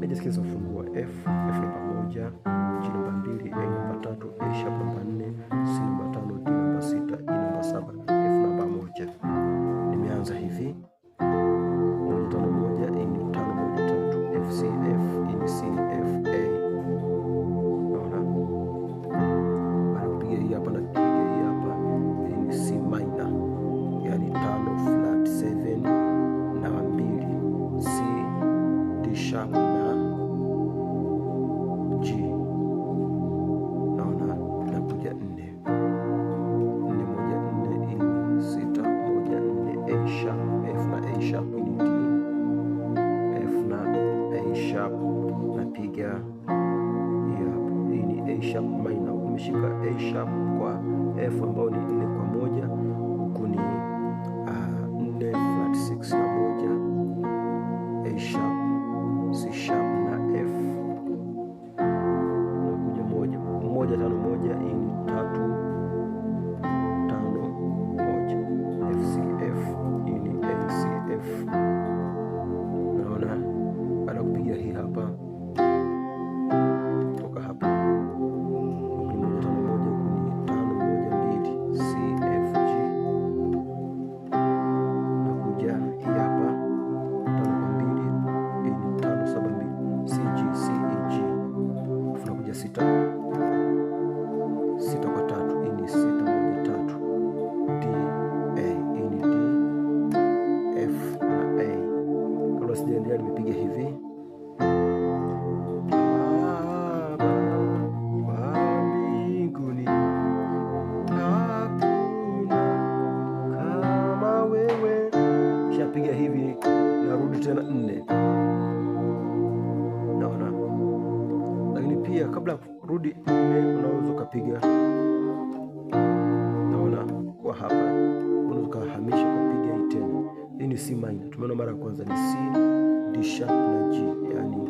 meja scales zinafungua F namba moja, G namba 2, A namba 3, A sharp namba 4, C namba 5, D namba 6, E namba 7, F namba 1. Nimeanza hivi 1 5 1, hii ni 5 1 3, F C F, hii ni C F A. Naona baada kupiga hii hapa na kupiga hii hapa, hii ni C minor, yani 5 flat 7 na 2, C D sharp na G. Naona nakuja 4 4 1 4, hii 6 1 4, A sharp F na A sharp, hii ni D F na A sharp, napiga hii hapa, hii ni A sharp minor. Umeshika A sharp kwa F ambao ni 4 kwa 1, huku ni 4 flat 6 na 1, A sharp C sharp na F. Nakuja 1 1 5 1, hii ni 3 5 1, F C F, hii ni A C F. Naona baada kupiga hii hapa, toka hapa 1 5 1, huku ni 5 1 2, C F G. Nakuja hii hapa 5 kwa 2, hii ni 5 7 2, C G C E G. Nakuja 6 6 kwa 3, hii ni 6 1 3, D A, hii ni D F na A. Kabla sijaendelea nimepiga hivi piga hivi, narudi tena 4. Naona, lakini pia kabla ya kurudi 4 unaweza ukapiga, naona kwa hapa unaweza ukahamisha ukapiga hii tena. Hii ni C minor, tumeona mara ya kwanza ni C D sharp na G, yani